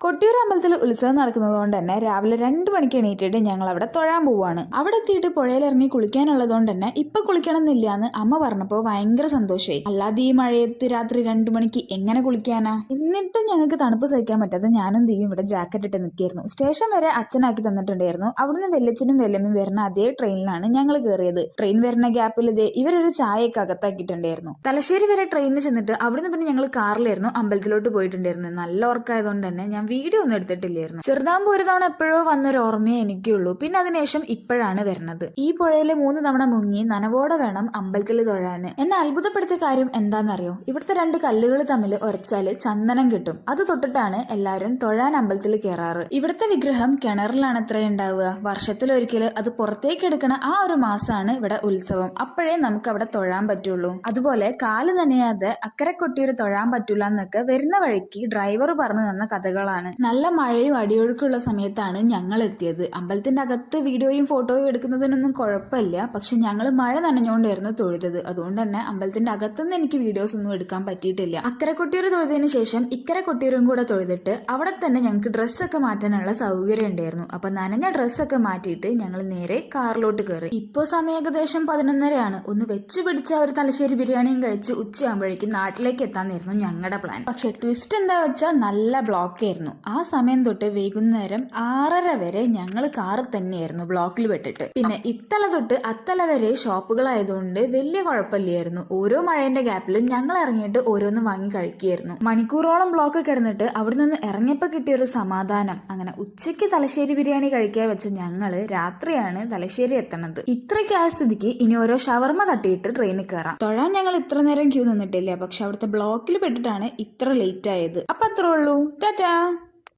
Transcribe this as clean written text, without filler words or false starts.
കൊട്ടിയൂർ അമ്പലത്തിൽ ഉത്സവം നടക്കുന്നത് കൊണ്ട് തന്നെ രാവിലെ 2 മണിക്ക് എണീറ്റിട്ട് ഞങ്ങൾ അവിടെ തൊഴാൻ പോവാണ്. അവിടെ എത്തിയിട്ട് പുഴയിലിറങ്ങി കുളിക്കാനുള്ളതുകൊണ്ട് തന്നെ ഇപ്പൊ കുളിക്കണം എന്നില്ല എന്ന് അമ്മ പറഞ്ഞപ്പോ ഭയങ്കര സന്തോഷമായി. അല്ലാതെ ഈ മഴയത്ത് രാത്രി 2 മണിക്ക് എങ്ങനെ കുളിക്കാനാ? എന്നിട്ടും ഞങ്ങൾക്ക് തണുപ്പ് സഹിക്കാൻ പറ്റാതെ ഞാനും തീയും ഇവിടെ ജാക്കറ്റ് ഇട്ട് നിൽക്കായിരുന്നു. സ്റ്റേഷൻ വരെ അച്ഛനാക്കി തന്നിട്ടുണ്ടായിരുന്നു. അവിടുന്ന് വെല്ലച്ചനും വെല്ലമ്മയും വരുന്ന അതേ ട്രെയിനിലാണ് ഞങ്ങൾ കയറിയത്. ട്രെയിൻ വരുന്ന ഗ്യാപ്പിൽ ഇവരൊരു ചായയൊക്കെ അകത്താക്കിയിട്ടുണ്ടായിരുന്നു. തലശ്ശേരി വരെ ട്രെയിനിൽ ചെന്നിട്ട് അവിടുന്ന് പിന്നെ ഞങ്ങൾ കാറിലായിരുന്നു അമ്പലത്തിലോട്ട് പോയിട്ടുണ്ടായിരുന്നു. നല്ല ഓർക്കായതുകൊണ്ട് തന്നെ ഞാൻ വീഡിയോ ഒന്നും എടുത്തിട്ടില്ലായിരുന്നു. ചെറുതാകുമ്പോൾ ഒരു തവണ എപ്പോഴോ വന്നൊരു ഓർമ്മയെ എനിക്കുള്ളൂ. പിന്നെ അതിനുശേഷം ഇപ്പോഴാണ് വരുന്നത്. ഈ പുഴയില് 3 തവണ മുങ്ങി നനവോടെ വേണം അമ്പലത്തിൽ തൊഴാന്. എന്നെ അത്ഭുതപ്പെടുത്തിയ കാര്യം എന്താണെന്നറിയോ? ഇവിടുത്തെ 2 കല്ലുകൾ തമ്മിൽ ഉരച്ചാല് ചന്ദനം കിട്ടും. അത് തൊട്ടിട്ടാണ് എല്ലാവരും തൊഴാൻ അമ്പലത്തിൽ കയറാറ്. ഇവിടുത്തെ വിഗ്രഹം കിണറിലാണ് അത്ര ഉണ്ടാവുക. വർഷത്തിലൊരിക്കല് അത് പുറത്തേക്ക് എടുക്കണ ആ ഒരു മാസമാണ് ഇവിടെ ഉത്സവം. അപ്പോഴേ നമുക്ക് അവിടെ തൊഴാൻ പറ്റുള്ളൂ. അതുപോലെ കാല് നനയാതെ അക്കരെ കൊട്ടിയൂർ തൊഴാൻ പറ്റൂല എന്നൊക്കെ വരുന്ന വഴിക്ക് ഡ്രൈവർ പറഞ്ഞു തന്ന കഥകളാണ്. നല്ല മഴയും അടിയൊഴുക്കുള്ള സമയത്താണ് ഞങ്ങൾ എത്തിയത്. അമ്പലത്തിന്റെ അകത്ത് വീഡിയോയും ഫോട്ടോയും എടുക്കുന്നതിനൊന്നും കുഴപ്പമില്ല. പക്ഷെ ഞങ്ങൾ മഴ നനഞ്ഞുകൊണ്ടായിരുന്നു തൊഴുതത്. അതുകൊണ്ട് തന്നെ അമ്പലത്തിന്റെ അകത്തുനിന്ന് എനിക്ക് വീഡിയോസ് ഒന്നും എടുക്കാൻ പറ്റിയിട്ടില്ല. അക്കരെ കൊട്ടിയൂർ തൊഴുതതിന് ശേഷം ഇക്കരെ കൊട്ടിയൂരും കൂടെ തൊഴുതിട്ട് അവിടെ തന്നെ ഞങ്ങൾക്ക് ഡ്രസ്സൊക്കെ മാറ്റാനുള്ള സൗകര്യം ഉണ്ടായിരുന്നു. അപ്പൊ നനഞ്ഞ ഡ്രസ്സൊക്കെ മാറ്റിയിട്ട് ഞങ്ങൾ നേരെ കാറിലോട്ട് കയറി. ഇപ്പോ സമയം ഏകദേശം 11:30. ഒന്ന് വെച്ച് പിടിച്ച ഒരു തലശ്ശേരി ബിരിയാണിയും കഴിച്ച് ഉച്ചയാകുമ്പോഴേക്കും നാട്ടിലേക്ക് എത്താന്നായിരുന്നു ഞങ്ങളുടെ പ്ലാൻ. പക്ഷെ ട്വിസ്റ്റ് എന്താ വെച്ചാൽ നല്ല ബ്ലോക്ക് ആയിരുന്നു. ആ സമയം തൊട്ട് വൈകുന്നേരം 6:30 വരെ ഞങ്ങൾ കാറിൽ തന്നെയായിരുന്നു ബ്ലോക്കിൽ പെട്ടിട്ട്. പിന്നെ ഇത്തല തൊട്ട് അത്തല വരെ ഷോപ്പുകളായതുകൊണ്ട് വലിയ കുഴപ്പമില്ലായിരുന്നു. ഓരോ മഴയുടെ ഗ്യാപ്പിലും ഞങ്ങൾ ഇറങ്ങിയിട്ട് ഓരോന്ന് വാങ്ങി കഴിക്കുകയായിരുന്നു. മണിക്കൂറോളം ബ്ലോക്ക് കിടന്നിട്ട് അവിടെ നിന്ന് ഇറങ്ങിയപ്പോ കിട്ടിയൊരു സമാധാനം. അങ്ങനെ ഉച്ചയ്ക്ക് തലശ്ശേരി ബിരിയാണി കഴിക്കാൻ വെച്ച ഞങ്ങള് രാത്രിയാണ് തലശ്ശേരി എത്തണത്. ഇത്രയ്ക്കായ സ്ഥിതിക്ക് ഇനി ഓരോ ഷവർമ തട്ടിയിട്ട് ട്രെയിനിൽ കയറാം. തൊഴാൻ ഞങ്ങൾ ഇത്ര നേരം ക്യൂ നിന്നിട്ടില്ല. പക്ഷെ അവിടുത്തെ ബ്ലോക്കിൽ പെട്ടിട്ടാണ് ഇത്ര ലേറ്റ് ആയത്. അപ്പൊ അത്രേ ഉള്ളൂ. ടാറ്റാ.